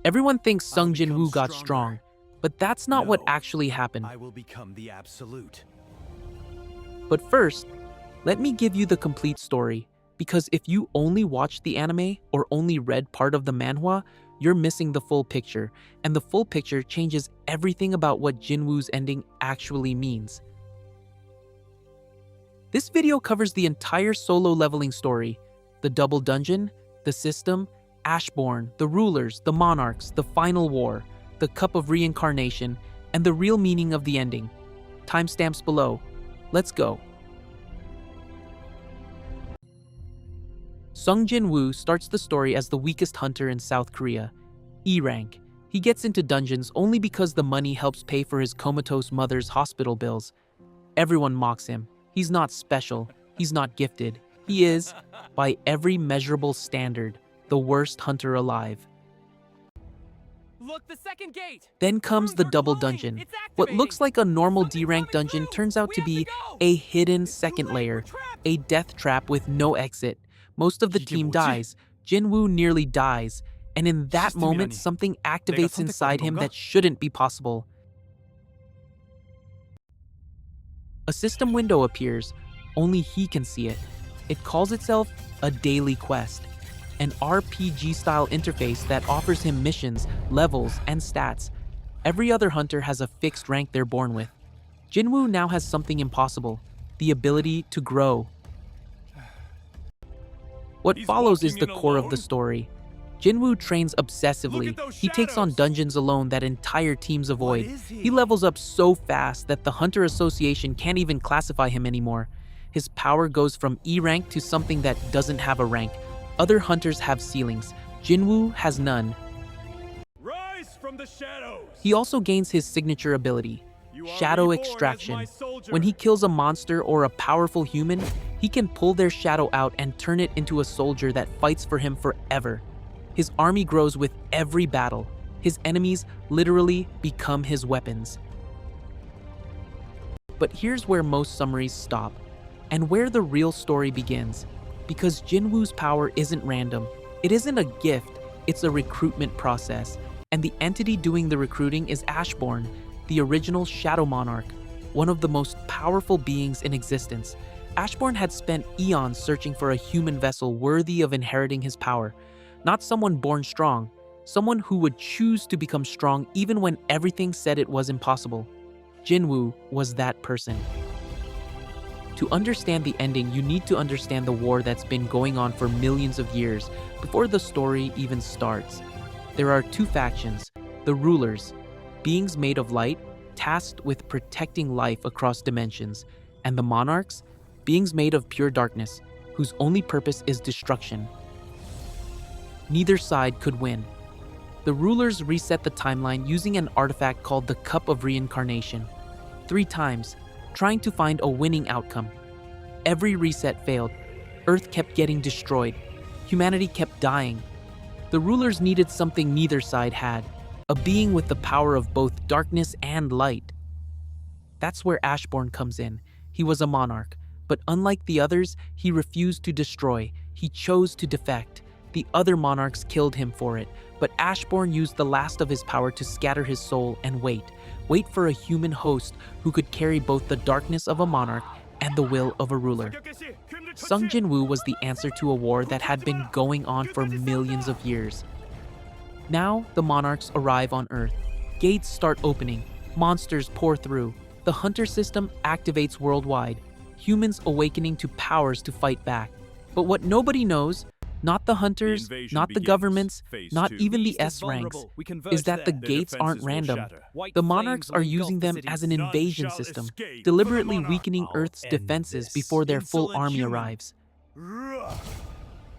Everyone thinks Sung Jin-Woo got strong, but that's not what actually happened. I will become the absolute. But first, let me give you the complete story, because if you only watched the anime or only read part of the manhwa, you're missing the full picture, and the full picture changes everything about what Jin-Woo's ending actually means. This video covers the entire solo leveling story, the double dungeon, the system, Ashborn, the rulers, the monarchs, the final war, the Cup of Reincarnation, and the real meaning of the ending. Timestamps below. Let's go. Sung Jin-Woo starts the story as the weakest hunter in South Korea, E rank. He gets into dungeons only because the money helps pay for his comatose mother's hospital bills. Everyone mocks him. He's not special. He's not gifted. He is, by every measurable standard, the worst hunter alive. Look, the second gate. Then comes the double dungeon. What looks like a normal D-rank dungeon turns out to be a hidden second layer, a death trap with no exit. Most of the team dies. Jin-Woo nearly dies, and in that moment, something activates inside him that shouldn't be possible. A system window appears. Only he can see it. It calls itself a daily quest, an RPG-style interface that offers him missions, levels, and stats. Every other hunter has a fixed rank they're born with. Jin-Woo now has something impossible, the ability to grow. What follows is the core of the story. Jin-Woo trains obsessively. He takes on dungeons alone that entire teams avoid. He levels up so fast that the Hunter Association can't even classify him anymore. His power goes from E rank to something that doesn't have a rank. Other hunters have ceilings. Jin-Woo has none. Rise from the shadows. He also gains his signature ability, Shadow Extraction. When he kills a monster or a powerful human, he can pull their shadow out and turn it into a soldier that fights for him forever. His army grows with every battle. His enemies literally become his weapons. But here's where most summaries stop, and where the real story begins. Because Jin-Woo's power isn't random. It isn't a gift, it's a recruitment process. And the entity doing the recruiting is Ashborn, the original Shadow Monarch, one of the most powerful beings in existence. Ashborn had spent eons searching for a human vessel worthy of inheriting his power. Not someone born strong, someone who would choose to become strong even when everything said it was impossible. Jin-Woo was that person. To understand the ending, you need to understand the war that's been going on for millions of years before the story even starts. There are two factions, the rulers, beings made of light, tasked with protecting life across dimensions, and the monarchs, beings made of pure darkness, whose only purpose is destruction. Neither side could win. The rulers reset the timeline using an artifact called the Cup of Reincarnation. 3 times, trying to find a winning outcome. Every reset failed. Earth kept getting destroyed. Humanity kept dying. The rulers needed something neither side had, a being with the power of both darkness and light. That's where Ashborn comes in. He was a monarch, but unlike the others, he refused to destroy. He chose to defect. The other monarchs killed him for it, but Ashborn used the last of his power to scatter his soul and wait for a human host who could carry both the darkness of a monarch and the will of a ruler. Sung Jin-Woo was the answer to a war that had been going on for millions of years. Now, the monarchs arrive on Earth. Gates start opening. Monsters pour through. The hunter system activates worldwide. Humans awakening to powers to fight back. But what nobody knows, not the hunters, not the governments, not even the S ranks, is that the gates aren't random. The monarchs are using them as an invasion system, deliberately weakening Earth's defenses before their full army arrives.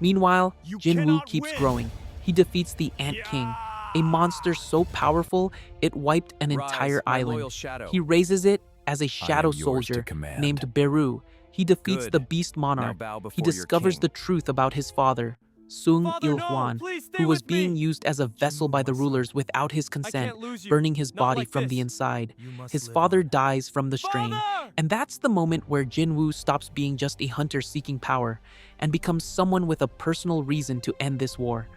Meanwhile, Jin-Woo keeps growing. He defeats the Ant King, a monster so powerful it wiped an entire island. He raises it as a shadow soldier named Beru. He defeats the Beast Monarch. He discovers the truth about his father, Sung Il-hwan, who was being used as a vessel by the rulers without his consent, burning his body from the inside. His father dies from the strain, and that's the moment where Jin-Woo stops being just a hunter seeking power and becomes someone with a personal reason to end this war.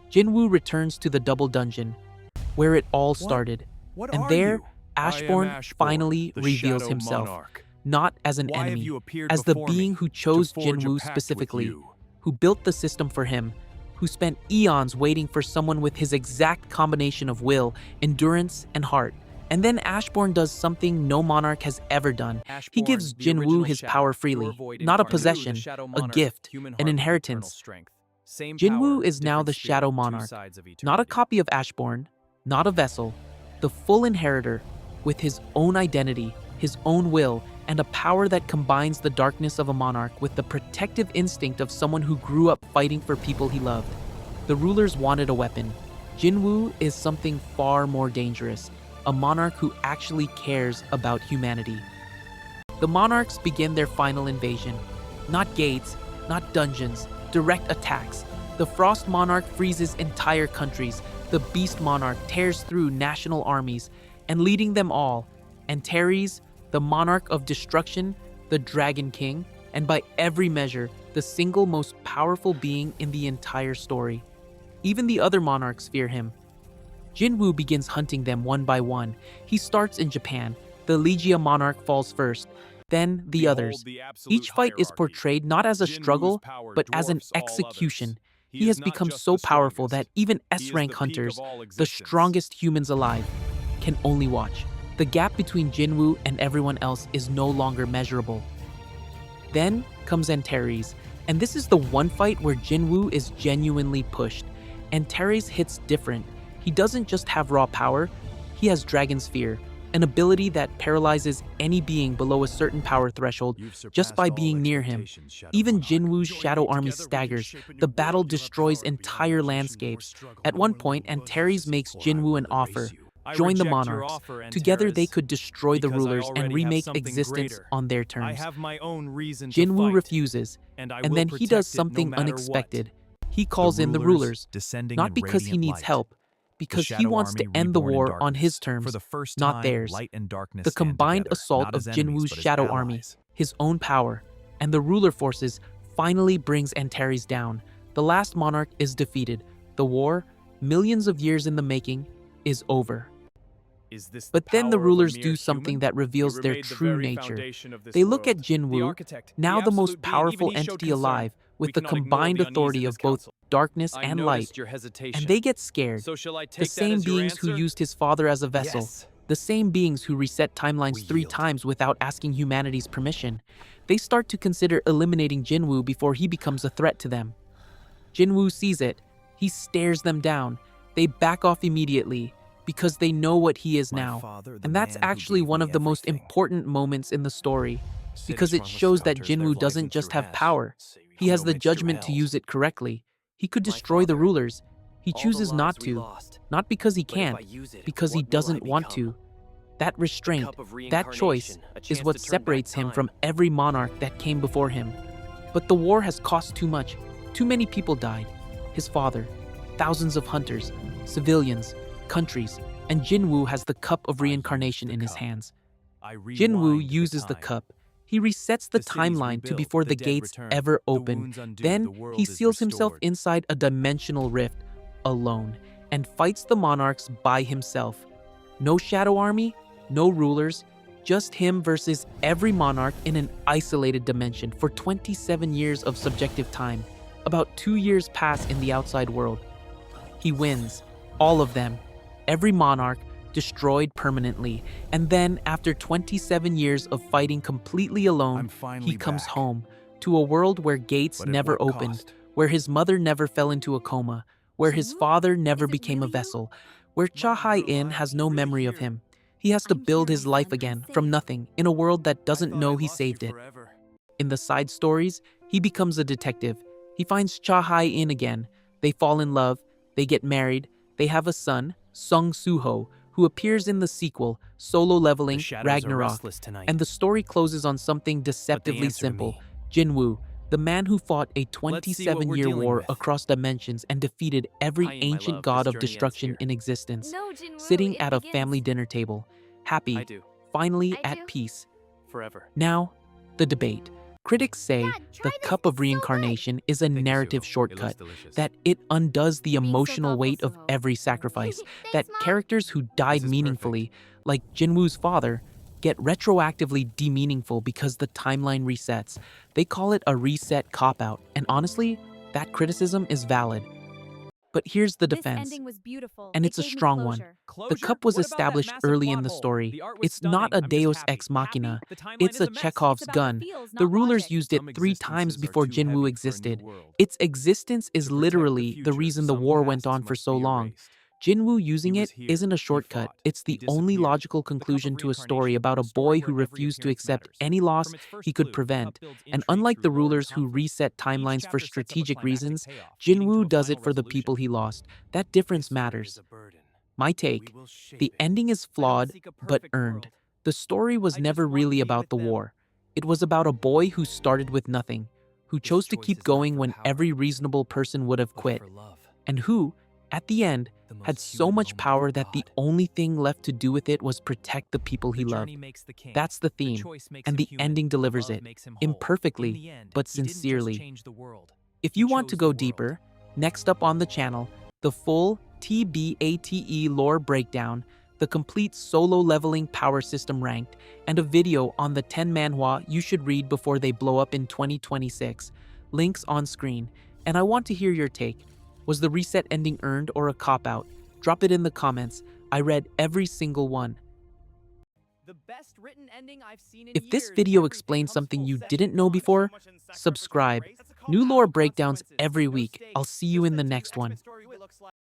Jin-Woo returns to the double dungeon, where it all started. What And are there, you? Ashborn I am Ashborn, finally the reveals Shadow himself, Monarch. not as an Why have enemy, you appeared as the before being me who to chose forge a Jin-Woo pact with specifically, you? who built the system for him, who spent eons waiting for someone with his exact combination of will, endurance, and heart. And then Ashborn does something no monarch has ever done. He gives Jin-Woo his power freely, not a possession, a gift, an inheritance. Jin-Woo is now the Shadow Monarch, not a copy of Ashborn, not a vessel, the full inheritor, with his own identity, his own will, and a power that combines the darkness of a monarch with the protective instinct of someone who grew up fighting for people he loved. The rulers wanted a weapon. Jin-Woo is something far more dangerous, a monarch who actually cares about humanity. The monarchs begin their final invasion. Not gates, not dungeons, direct attacks. The Frost Monarch freezes entire countries. The Beast Monarch tears through national armies, and leading them all, Antares, the Monarch of Destruction, the Dragon King, and by every measure, the single most powerful being in the entire story. Even the other monarchs fear him. Jin-Woo begins hunting them one by one. He starts in Japan. The Legia Monarch falls first, then the others. Each fight is portrayed not as a struggle, but as an execution. He has become so powerful that even S-rank hunters, the strongest humans alive, can only watch. The gap between Jin-Woo and everyone else is no longer measurable. Then comes Antares, and this is the one fight where Jin-Woo is genuinely pushed. Antares hits different. He doesn't just have raw power, he has Dragon's Fear, an ability that paralyzes any being below a certain power threshold just by being near him. Even Jin-Woo's shadow army staggers. The battle destroys entire landscapes. At one point, Antares makes Jin-Woo an offer. Join the monarchs. Together they could destroy the rulers and remake existence on their terms. Jin-Woo refuses, and then he does something unexpected. He calls in the rulers, not because he needs help, because he wants to end the war on his terms, not theirs. The combined assault of Jin-Woo's shadow army, his own power, and the ruler forces finally brings Antares down. The last monarch is defeated. The war, millions of years in the making, is over. But then the rulers do something that reveals their true nature. They look at Jin-Woo, now the most powerful entity alive, with the combined authority of both darkness and light, and they get scared. The same beings who used his father as a vessel, the same beings who reset timelines 3 times without asking humanity's permission. They start to consider eliminating Jin-Woo before he becomes a threat to them. Jin-Woo sees it. He stares them down. They back off immediately, because they know what he is now. And that's actually one of the most important moments in the story, because it shows that Jin-Woo doesn't just have power, he has the judgment to use it correctly. He could destroy the rulers. He chooses not to, not because he can't, because he doesn't want to. That restraint, that choice, is what separates him from every monarch that came before him. But the war has cost too much. Too many people died. His father, thousands of hunters, civilians, countries, and Jin-Woo has the Cup of Reincarnation in his hands. Jin-Woo uses the cup. He resets the timeline to before the gates ever open. Then he seals himself inside a dimensional rift, alone, and fights the monarchs by himself. No shadow army, no rulers, just him versus every monarch in an isolated dimension for 27 years of subjective time. About 2 years pass in the outside world. He wins, all of them. Every monarch destroyed permanently, and then after 27 years of fighting completely alone, he comes home to a world where gates never opened, where his mother never fell into a coma, where his father never became a vessel, where Cha-Hai-In has no memory of him. He has to build his life again from nothing in a world that doesn't know he saved it. In the side stories, he becomes a detective. He finds Cha-Hai-In again. They fall in love, they get married, they have a son, Sung Soo-ho, who appears in the sequel, Solo Leveling Ragnarok, and the story closes on something deceptively simple. Jin-Woo, the man who fought a 27-year war across dimensions and defeated every ancient god of destruction in existence, sitting at a family dinner table, happy, finally at peace. Now, the debate. Critics say Dad, try the this, Cup of it's so good. Reincarnation is a Thank you, narrative Sue. It shortcut, looks delicious. that it undoes the You're being so emotional thoughtful, weight of Soho. every sacrifice, Thanks, that Mom. characters who died is meaningfully, like Jin-Woo's father, get retroactively demeaningful because the timeline resets. They call it a reset cop-out, and honestly, that criticism is valid. But here's the This defense, ending was beautiful. and It it's a gave me strong one. closure. The Closure? cup was What about that established massive early plot in the hole? story. The art was It's not stunning. a I'm just deus happy. ex machina. Happy? The timeline It's is a a mess. Chekhov's It's about gun. the feels, The not rulers logic. used it Some 3 times existences are before too Jin-Woo heavy for a new existed. world. Its existence is To protect literally the future, reason the some war went pasts on for must so be long. erased. Jin-Woo using He it was here. isn't a He shortcut. fought. It's He the only disappeared. logical The Cup of conclusion to a story Reincarnation, about a a story boy who where every refused to appearance accept matters. any loss From its first he could clue, the prevent. Cup builds And intrigue unlike through the lore and rulers who conflict. reset Each timelines for chapter sets up a strategic climactic reasons, payoff, leading to Jin-Woo a does final it for the resolution. people he lost. That difference History matters. is a burden. My We take, will shape the it. ending is I don't flawed, seek a but perfect earned. world. The story was I just never want really to be about with the them. war. It was about a boy who started with nothing, who This chose to choice keep is not going for when power, every reasonable person would have but quit, for love. and who, at the end, The most had so human much moment power of that the God. only thing left to do with it was protect the people The he journey loved. makes the king. That's the The theme, choice makes and him the human. ending delivers Love it, makes him whole. In imperfectly, the end, but he didn't just sincerely. change the world. If He you want to chose go the world. deeper, next up on the channel, the full TBATE lore breakdown, the complete solo leveling power system ranked, and a video on the 10 manhwa you should read before they blow up in 2026. Links on screen. And I want to hear your take. Was the reset ending earned or a cop-out? Drop it in the comments. I read every single one. The best written ending I've seen in If this years. video Everything explains comes something full you circle. didn't know before, subscribe. New lore breakdowns every week. I'll see you in the next one. Story looks like